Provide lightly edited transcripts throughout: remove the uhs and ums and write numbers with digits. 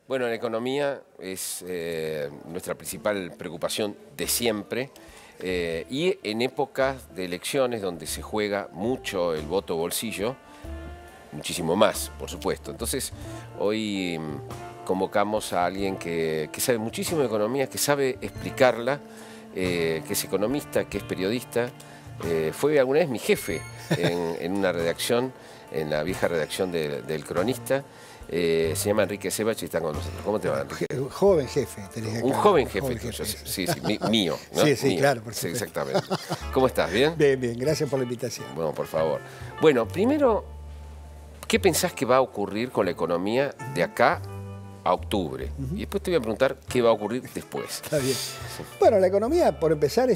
Bueno, la economía es nuestra principal preocupación de siempre y en épocas de elecciones donde se juega mucho el voto bolsillo, muchísimo más, por supuesto. Entonces, hoy convocamos a alguien que sabe muchísimo de economía, que sabe explicarla, que es economista, que es periodista. Fue alguna vez mi jefe en una redacción, en la vieja redacción del Cronista. Se llama Enrique Sebach y está con nosotros. ¿Cómo te va, Enrique? Joven jefe. Un joven jefe tuyo, sí, mío, ¿no? Sí, mío. claro, por supuesto. Sí, exactamente. ¿Cómo estás? ¿Bien? Bien, bien, gracias por la invitación. Bueno, por favor. Bueno, primero, ¿qué pensás que va a ocurrir con la economía de acá a octubre? Y después te voy a preguntar qué va a ocurrir después. Está bien. Bueno, la economía, por empezar,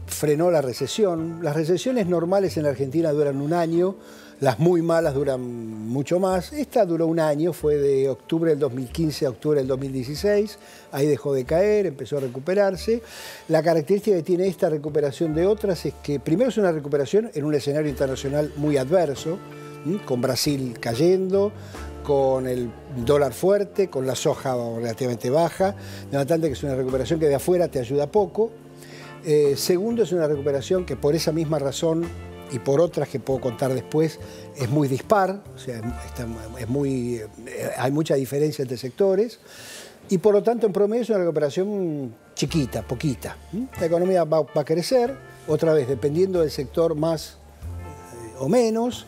frenó la recesión. Las recesiones normales en la Argentina duran un año, las muy malas duran mucho más. Esta duró un año, fue de octubre del 2015 a octubre del 2016. Ahí dejó de caer, empezó a recuperarse. La característica que tiene esta recuperación de otras es que primero es una recuperación en un escenario internacional muy adverso, con Brasil cayendo, con el dólar fuerte, con la soja relativamente baja, de manera que es una recuperación que de afuera te ayuda poco. Segundo, es una recuperación que por esa misma razón y por otras que puedo contar después, es muy dispar, o sea, hay mucha diferencia entre sectores, y por lo tanto en promedio es una recuperación chiquita, poquita. La economía va a crecer, otra vez dependiendo del sector más o menos,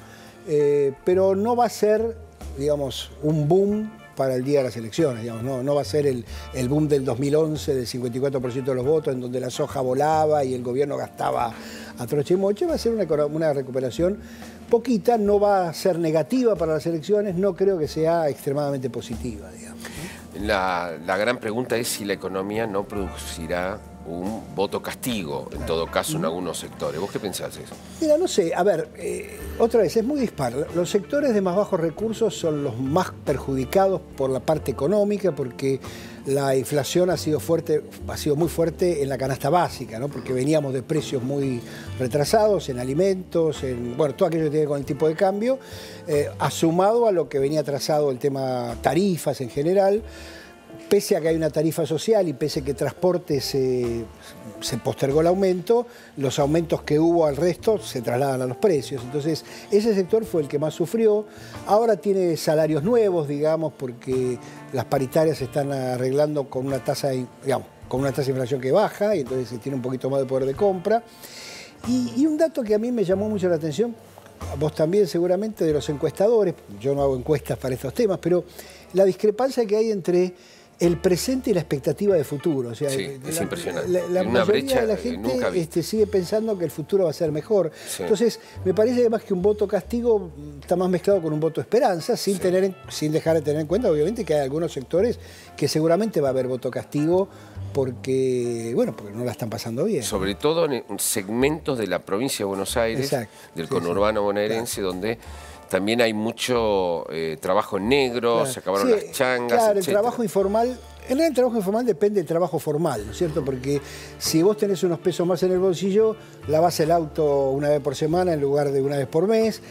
pero no va a ser, digamos, un boom para el día de las elecciones, digamos, no va a ser el boom del 2011 del 54% de los votos, en donde la soja volaba y el gobierno gastaba a troche y moche. Va a ser una recuperación poquita, no va a ser negativa para las elecciones, no creo que sea extremadamente positiva, digamos. La gran pregunta es si la economía no producirá un voto castigo, en todo caso, en algunos sectores. ¿Vos qué pensás de eso? Mira, no sé, a ver, otra vez, es muy dispar. Los sectores de más bajos recursos son los más perjudicados por la parte económica, porque la inflación ha sido muy fuerte en la canasta básica, ¿no? Porque veníamos de precios muy retrasados en alimentos, bueno, todo aquello que tiene que ver con el tipo de cambio, sumado a lo que venía atrasado el tema tarifas en general. Pese a que hay una tarifa social y pese a que transporte se postergó el aumento, los aumentos que hubo al resto se trasladan a los precios. Entonces, ese sector fue el que más sufrió. Ahora tiene salarios nuevos, digamos, porque las paritarias se están arreglando con una tasa, digamos, con una tasa de inflación que baja y entonces se tiene un poquito más de poder de compra. Y un dato que a mí me llamó mucho la atención, a vos también seguramente, de los encuestadores, yo no hago encuestas para estos temas, pero la discrepancia que hay entre el presente y la expectativa de futuro. O sea, sí, es impresionante. La mayoría de la gente sigue pensando que el futuro va a ser mejor. Sí. Entonces, me parece además que un voto castigo está más mezclado con un voto esperanza, sin dejar de tener en cuenta, obviamente, que hay algunos sectores que seguramente va a haber voto castigo porque no la están pasando bien. Sobre todo en segmentos de la provincia de Buenos Aires, del conurbano bonaerense, donde también hay mucho trabajo en negro, se acabaron las changas, claro, el trabajo informal. En realidad el trabajo informal depende del trabajo formal, ¿no es cierto? Porque si vos tenés unos pesos más en el bolsillo, lavás el auto una vez por semana en lugar de una vez por mes,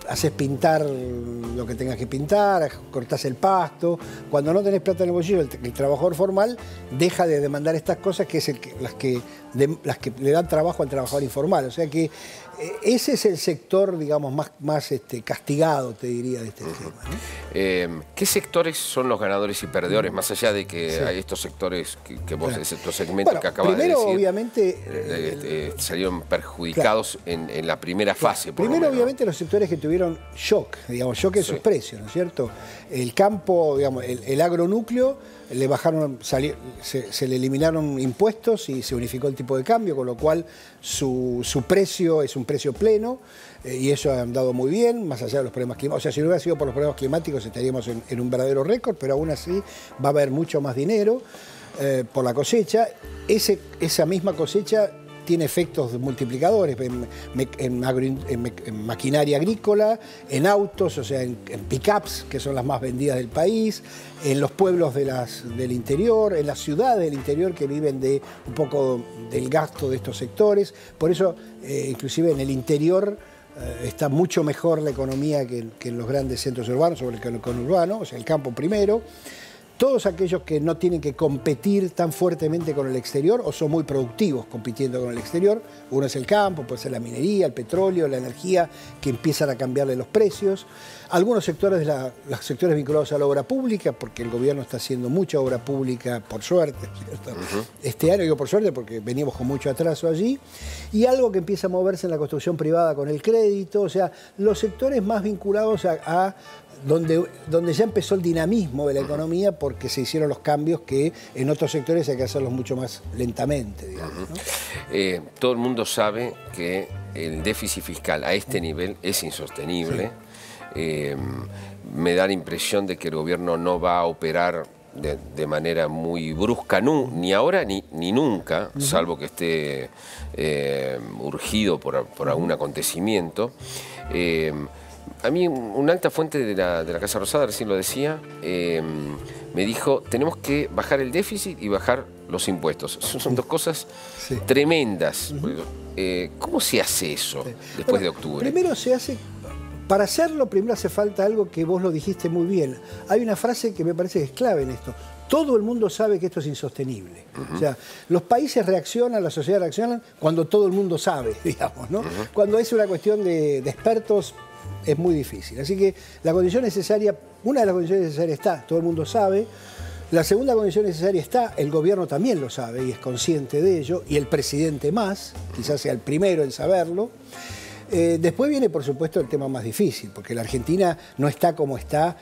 haces pintar lo que tengas que pintar, cortás el pasto. Cuando no tenés plata en el bolsillo, el trabajador formal deja de demandar estas cosas, que es las que le dan trabajo al trabajador informal. O sea que ese es el sector, digamos, más castigado, te diría, de este tema, ¿no? ¿Qué sectores son los ganadores y perdedores, más allá de que hay estos sectores que vos, estos segmentos que acabas de decir? Primero, obviamente, salieron perjudicados en la primera fase. Primero, obviamente, los sectores que tuvieron shock, digamos, shock en sus precios, ¿no es cierto? El campo, digamos, el agronúcleo, le bajaron, se le eliminaron impuestos y se unificó el tipo de cambio, con lo cual su precio es un precio pleno, y eso ha andado muy bien, más allá de los problemas climáticos. O sea, si no hubiera sido por los problemas climáticos estaríamos en un verdadero récord, pero aún así va a haber mucho más dinero por la cosecha. Esa misma cosecha tiene efectos multiplicadores en maquinaria agrícola, en autos, o sea, en pick-ups, que son las más vendidas del país, en los pueblos del interior, en las ciudades del interior que viven un poco del gasto de estos sectores. Por eso, inclusive en el interior, está mucho mejor la economía que en los grandes centros urbanos, sobre el conurbano, o sea, el campo primero. todos aquellos que no tienen que competir tan fuertemente con el exterior o son muy productivos compitiendo con el exterior. Uno es el campo, puede ser la minería, el petróleo, la energía, que empiezan a cambiarle los precios. Algunos sectores, los sectores vinculados a la obra pública, porque el gobierno está haciendo mucha obra pública, por suerte, ¿cierto? Este año digo por suerte porque veníamos con mucho atraso allí. Y algo que empieza a moverse en la construcción privada con el crédito, o sea, los sectores más vinculados a donde ya empezó el dinamismo de la economía porque se hicieron los cambios que en otros sectores hay que hacerlos mucho más lentamente, digamos, ¿no? Todo el mundo sabe que el déficit fiscal a este nivel es insostenible. Sí. Me da la impresión de que el gobierno no va a operar de manera muy brusca, ni ahora ni nunca, salvo que esté urgido por algún acontecimiento. A mí una alta fuente de la Casa Rosada, recién lo decía, me dijo, tenemos que bajar el déficit y bajar los impuestos. Son dos cosas tremendas. ¿Cómo se hace eso después de octubre? Primero se hace, para hacerlo primero hace falta algo que vos lo dijiste muy bien. Hay una frase que me parece que es clave en esto. Todo el mundo sabe que esto es insostenible. O sea, los países reaccionan, la sociedad reacciona cuando todo el mundo sabe, digamos, ¿no? Cuando es una cuestión de expertos, es muy difícil. Así que la condición necesaria, una de las condiciones necesarias está, todo el mundo sabe. La segunda condición necesaria está, el gobierno también lo sabe y es consciente de ello, y el presidente más, quizás sea el primero en saberlo. Después viene, por supuesto, el tema más difícil, porque la Argentina no está como está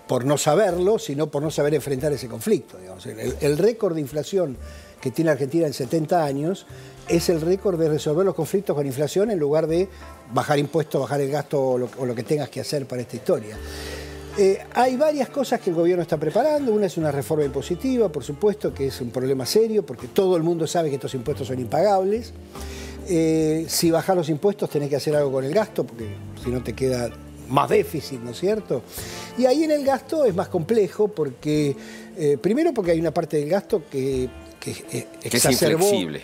por no saberlo, sino por no saber enfrentar ese conflicto. Digamos. El récord de inflación que tiene Argentina en 70 años es el récord de resolver los conflictos con inflación en lugar de bajar impuestos, bajar el gasto o lo que tengas que hacer para esta historia. Hay varias cosas que el gobierno está preparando. Una es una reforma impositiva, por supuesto, que es un problema serio, porque todo el mundo sabe que estos impuestos son impagables. Si bajás los impuestos tenés que hacer algo con el gasto, porque si no te queda más déficit, ¿no es cierto? Y ahí en el gasto es más complejo, porque primero porque hay una parte del gasto que es inflexible.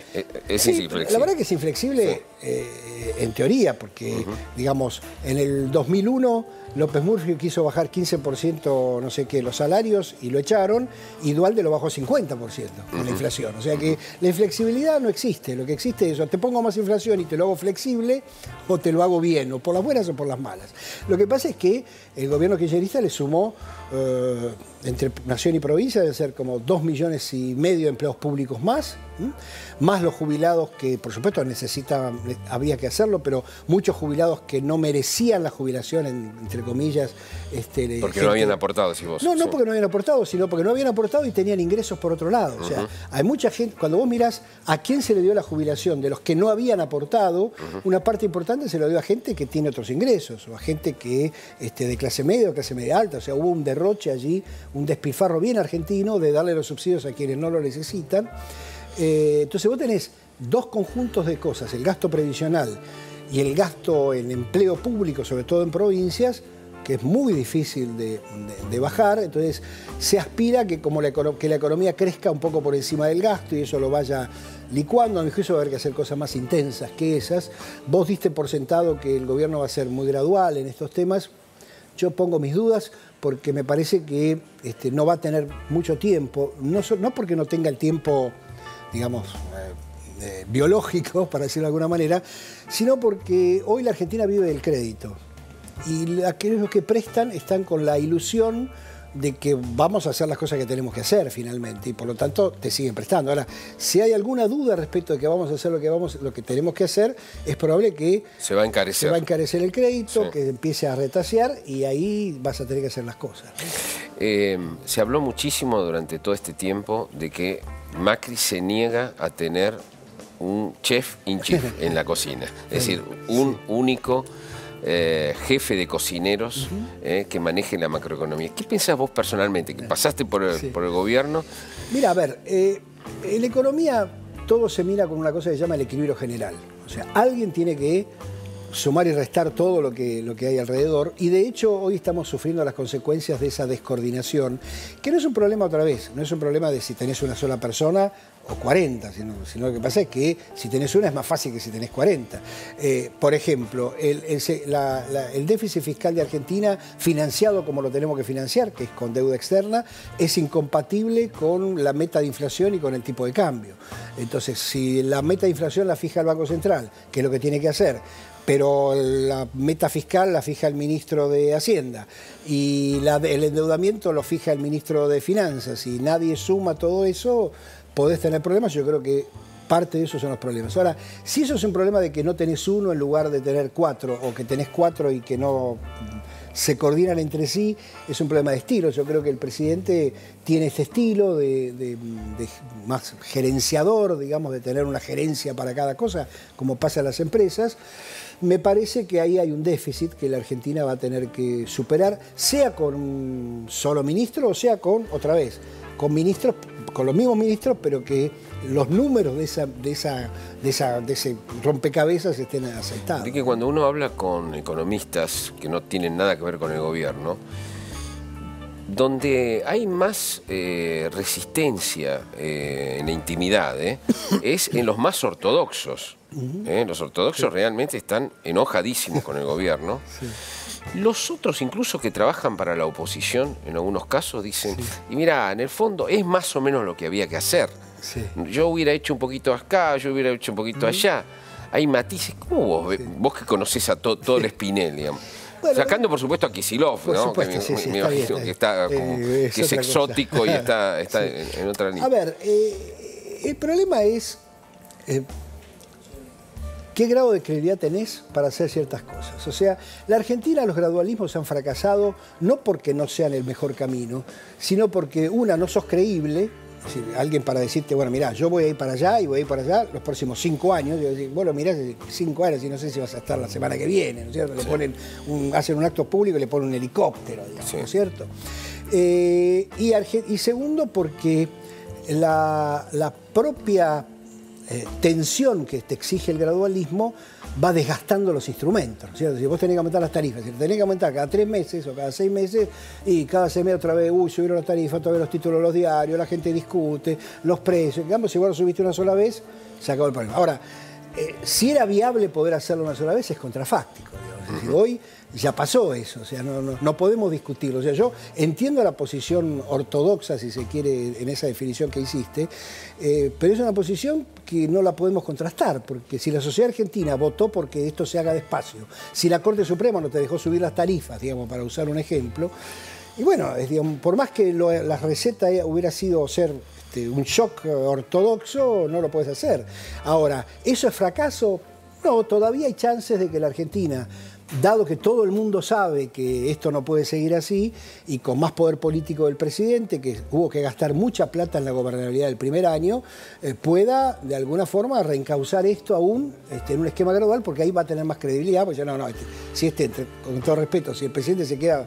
La verdad que es inflexible en teoría, porque, digamos, en el 2001 López Murphy quiso bajar 15%, no sé qué, los salarios y lo echaron, y Duhalde lo bajó 50% con la inflación. O sea que la inflexibilidad no existe. Lo que existe es o te pongo más inflación y te lo hago flexible, o te lo hago bien, o por las buenas o por las malas. Lo que pasa es que el gobierno kirchnerista le sumó, entre nación y provincia, debe ser como 2,5 millones de empleados públicos más los jubilados que, por supuesto, necesitaban, había que hacerlo, pero muchos jubilados que no merecían la jubilación, entre comillas. Porque no habían aportado, si vos. No porque no habían aportado, sino porque no habían aportado y tenían ingresos por otro lado. O sea, hay mucha gente, cuando vos mirás a quién se le dio la jubilación de los que no habían aportado, una parte importante se lo dio a gente que tiene otros ingresos, o a gente que de clase media o clase media alta. O sea, hubo un derroche allí, un despilfarro bien argentino de darle los subsidios a quienes no lo necesitan. Entonces vos tenés dos conjuntos de cosas, el gasto previsional y el gasto en empleo público, sobre todo en provincias, que es muy difícil de bajar. Entonces se aspira que la economía crezca un poco por encima del gasto y eso lo vaya licuando. A mi juicio va a haber que hacer cosas más intensas que esas. Vos diste por sentado que el gobierno va a ser muy gradual en estos temas. Yo pongo mis dudas porque me parece que no va a tener mucho tiempo, no porque no tenga el tiempo, digamos, biológico, para decirlo de alguna manera, sino porque hoy la Argentina vive del crédito. Y aquellos que prestan están con la ilusión de que vamos a hacer las cosas que tenemos que hacer finalmente, y por lo tanto te siguen prestando. Ahora, si hay alguna duda respecto de que vamos a hacer lo que tenemos que hacer, es probable que se va a encarecer el crédito, que empiece a retasear, y ahí vas a tener que hacer las cosas. Se habló muchísimo durante todo este tiempo de que Macri se niega a tener un chef in chief en la cocina, es decir, un único jefe de cocineros que maneje la macroeconomía. ¿Qué pensás vos personalmente? Que pasaste por el gobierno. Mira, a ver, en la economía todo se mira con una cosa que se llama el equilibrio general. O sea, alguien tiene que sumar y restar todo lo que hay alrededor, y de hecho hoy estamos sufriendo las consecuencias de esa descoordinación, que no es un problema otra vez, no es un problema de si tenés una sola persona o 40, sino lo que pasa es que si tenés una es más fácil que si tenés 40. Por ejemplo, el déficit fiscal de Argentina, financiado como lo tenemos que financiar, que es con deuda externa, es incompatible con la meta de inflación y con el tipo de cambio. Entonces, si la meta de inflación la fija el Banco Central, que es lo que tiene que hacer, pero la meta fiscal la fija el ministro de Hacienda y el endeudamiento lo fija el ministro de Finanzas, y nadie suma todo eso, podés tener problemas. Yo creo que parte de esos son los problemas. Ahora, si eso es un problema de que no tenés uno en lugar de tener 4, o que tenés 4 y que no se coordinan entre sí, es un problema de estilo. Yo creo que el presidente tiene este estilo de más gerenciador, digamos, de tener una gerencia para cada cosa, como pasa en las empresas. Me parece que ahí hay un déficit que la Argentina va a tener que superar, sea con un solo ministro o sea con, otra vez, con ministros, con los mismos ministros, pero que los números de ese rompecabezas estén aceptados. Así que cuando uno habla con economistas que no tienen nada que ver con el gobierno, donde hay más resistencia en la intimidad, es en los más ortodoxos. Los ortodoxos realmente están enojadísimos con el gobierno. Sí. Los otros, incluso que trabajan para la oposición, en algunos casos dicen, y mira, en el fondo es más o menos lo que había que hacer. Sí. Yo hubiera hecho un poquito acá, yo hubiera hecho un poquito allá. Hay matices. ¿Cómo vos que conocés a todo el Spinelli, digamos? Bueno, sacando, por supuesto, a Kicillof, ¿no? Supuesto, me imagino que está como, que es exótico cosa. Y está en otra línea. A ver, el problema es qué grado de credibilidad tenés para hacer ciertas cosas. O sea, la Argentina, los gradualismos han fracasado no porque no sean el mejor camino, sino porque, no sos creíble. Es decir, alguien para decirte, bueno, mirá, yo voy a ir para allá y voy a ir para allá los próximos 5 años. Y yo decir, bueno, mirá, 5 años y no sé si vas a estar la semana que viene, ¿no es cierto? Le ponen hacen un acto público y le ponen un helicóptero, digamos, ¿no es cierto? Y segundo, porque la propia tensión que te exige el gradualismo va desgastando los instrumentos, ¿no es cierto? Si vos tenés que aumentar las tarifas, si tenés que aumentar cada 3 meses o cada 6 meses, y cada 6 meses otra vez, subieron las tarifas, otra vez los títulos de los diarios, la gente discute, los precios, digamos, si vos lo subiste una sola vez, se acabó el problema. Ahora, si era viable poder hacerlo una sola vez, es contrafáctico, digamos. Es decir, hoy ya pasó eso, o sea, no podemos discutirlo. O sea, yo entiendo la posición ortodoxa, si se quiere, en esa definición que hiciste, pero es una posición que no la podemos contrastar, porque si la sociedad argentina votó porque esto se haga despacio, si la Corte Suprema no te dejó subir las tarifas, digamos, para usar un ejemplo, y bueno, digamos, por más que la receta hubiera sido ser un shock ortodoxo, no lo puedes hacer. Ahora, ¿eso es fracaso? No, todavía hay chances de que la Argentina, dado que todo el mundo sabe que esto no puede seguir así, y con más poder político del presidente, que hubo que gastar mucha plata en la gobernabilidad del primer año, pueda de alguna forma reencauzar esto aún en un esquema gradual, porque ahí va a tener más credibilidad, porque ya con todo respeto, si el presidente se queda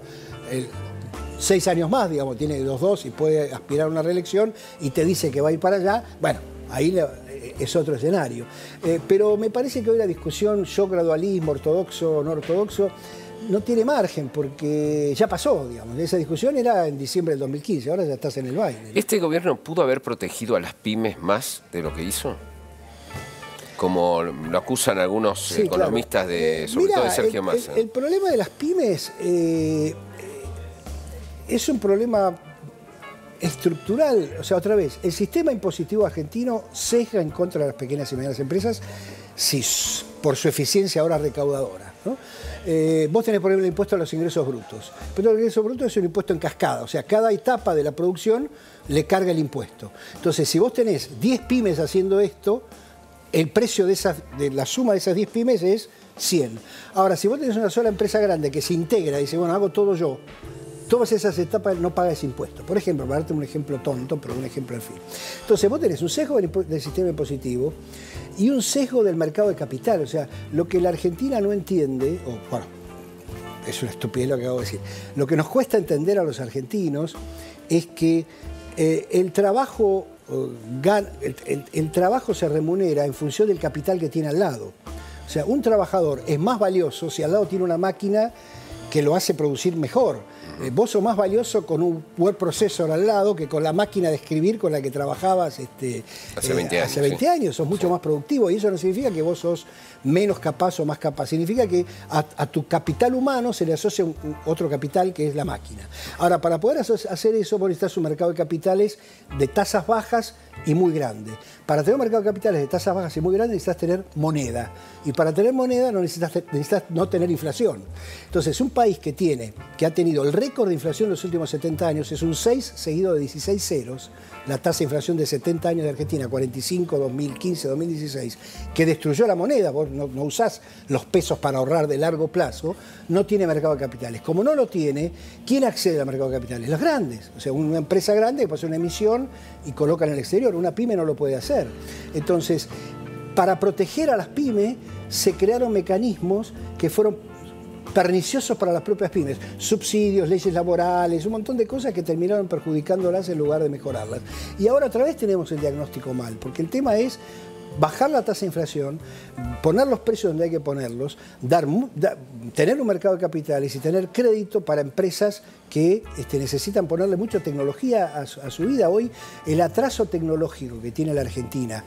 6 años más, digamos, tiene 2 y puede aspirar a una reelección y te dice que va a ir para allá, bueno, ahí es otro escenario. Pero me parece que hoy la discusión, yo gradualismo, ortodoxo, no ortodoxo, no tiene margen, porque ya pasó, digamos. Esa discusión era en diciembre del 2015, ahora ya estás en el baile, ¿no? ¿Este gobierno pudo haber protegido a las pymes más de lo que hizo? Como lo acusan algunos economistas, claro. Sobre todo de Sergio Massa. El problema de las pymes es un problema estructural. O sea, otra vez, el sistema impositivo argentino sesga en contra de las pequeñas y medianas empresas por su eficiencia ahora recaudadora, ¿no? Vos tenés, por ejemplo, el impuesto a los ingresos brutos. Pero el ingreso bruto es un impuesto en cascada. O sea, cada etapa de la producción le carga el impuesto. Entonces, si vos tenés 10 pymes haciendo esto, el precio de la suma de esas 10 pymes es 100. Ahora, si vos tenés una sola empresa grande que se integra y dice, bueno, hago todo yo, todas esas etapas no pagas impuestos. Por ejemplo, para darte un ejemplo tonto, pero un ejemplo al fin. Entonces, vos tenés un sesgo del sistema impositivo y un sesgo del mercado de capital. O sea, lo que la Argentina no entiende, es una estupidez lo que acabo de decir, lo que nos cuesta entender a los argentinos es que el trabajo se remunera en función del capital que tiene al lado. O sea, un trabajador es más valioso si al lado tiene una máquina que lo hace producir mejor. Vos sos más valioso con un word processor al lado que con la máquina de escribir con la que trabajabas hace 20 años. Hace 20 años, sos mucho más productivo, y eso no significa que vos sos menos capaz o más capaz. Significa que a tu capital humano se le asocia otro capital que es la máquina. Ahora, para poder hacer eso, vos necesitas un mercado de capitales de tasas bajas y muy grande. Para tener un mercado de capitales de tasas bajas y muy grande necesitas tener moneda. Y para tener moneda necesitas no tener inflación. Entonces, un país que ha tenido el récord de inflación en los últimos 70 años, es un 6 seguido de 16 ceros, la tasa de inflación de 70 años de Argentina, 45, 2015, 2016, que destruyó la moneda, vos no usás los pesos para ahorrar de largo plazo, no tiene mercado de capitales. Como no lo tiene, ¿quién accede al mercado de capitales? Los grandes. O sea, una empresa grande que puede hacer una emisión y coloca en el exterior. Una pyme no lo puede hacer. Entonces, para proteger a las pymes, se crearon mecanismos que fueron perniciosos para las propias pymes. Subsidios, leyes laborales, un montón de cosas que terminaron perjudicándolas en lugar de mejorarlas. Y ahora otra vez tenemos el diagnóstico mal, porque el tema es bajar la tasa de inflación, poner los precios donde hay que ponerlos, tener un mercado de capitales y tener crédito para empresas que necesitan ponerle mucha tecnología a su vida. Hoy el atraso tecnológico que tiene la Argentina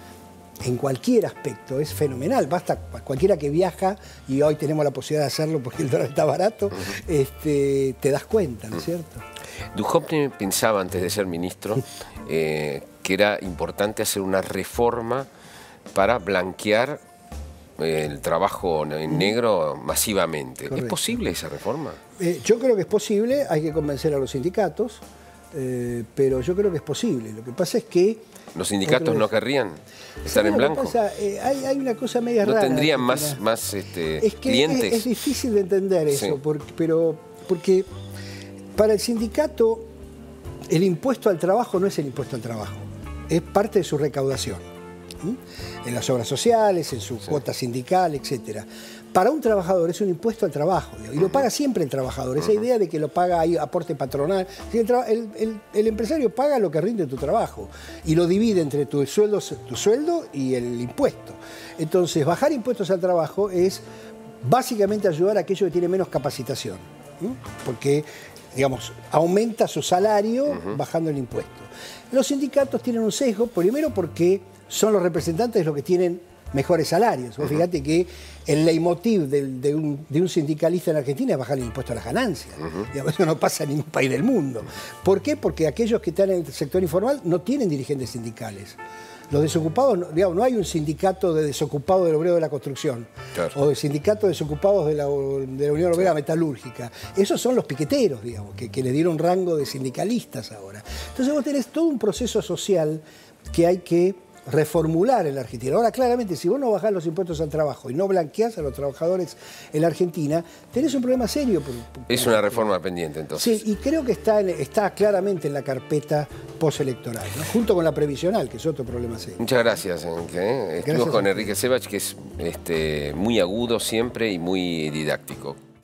en cualquier aspecto es fenomenal. Basta cualquiera que viaja, y hoy tenemos la posibilidad de hacerlo porque el dólar está barato, te das cuenta, ¿no es cierto? Duhovne pensaba antes de ser ministro que era importante hacer una reforma para blanquear el trabajo en negro masivamente. Correcto. ¿Es posible esa reforma? Yo creo que es posible, hay que convencer a los sindicatos, pero yo creo que es posible. Lo que pasa es que... ¿Los sindicatos no querrían estar en blanco? Pasa? Hay una cosa media rara. ¿No tendrían más clientes? Es difícil de entender eso, sí. Porque para el sindicato el impuesto al trabajo no es el impuesto al trabajo, es parte de su recaudación. En las obras sociales, en su cuota sindical, etc. Para un trabajador es un impuesto al trabajo, y lo paga siempre el trabajador. Esa idea de que lo paga ahí aporte patronal. El empresario paga lo que rinde tu trabajo y lo divide entre tu sueldo y el impuesto. Entonces, bajar impuestos al trabajo es básicamente ayudar a aquellos que tienen menos capacitación, porque, digamos, aumenta su salario bajando el impuesto. Los sindicatos tienen un sesgo, primero porque son los representantes de los que tienen mejores salarios. Vos fíjate que el leitmotiv de un sindicalista en Argentina es bajar el impuesto a las ganancias. Eso no pasa en ningún país del mundo. ¿Por qué? Porque aquellos que están en el sector informal no tienen dirigentes sindicales. Los desocupados, digamos, no hay un sindicato de desocupados del obrero de la construcción, claro, o de sindicato de desocupados de la Unión Obrera Metalúrgica. Esos son los piqueteros, digamos, que le dieron rango de sindicalistas ahora. Entonces vos tenés todo un proceso social que hay que reformular en la Argentina. Ahora, claramente, si vos no bajás los impuestos al trabajo y no blanqueás a los trabajadores en la Argentina, tenés un problema serio. Es una reforma pendiente, entonces. Sí, y creo que está claramente en la carpeta postelectoral, ¿no? Junto con la previsional, que es otro problema serio. Muchas gracias. Estuvimos con Enrique Sebach, que es muy agudo siempre y muy didáctico.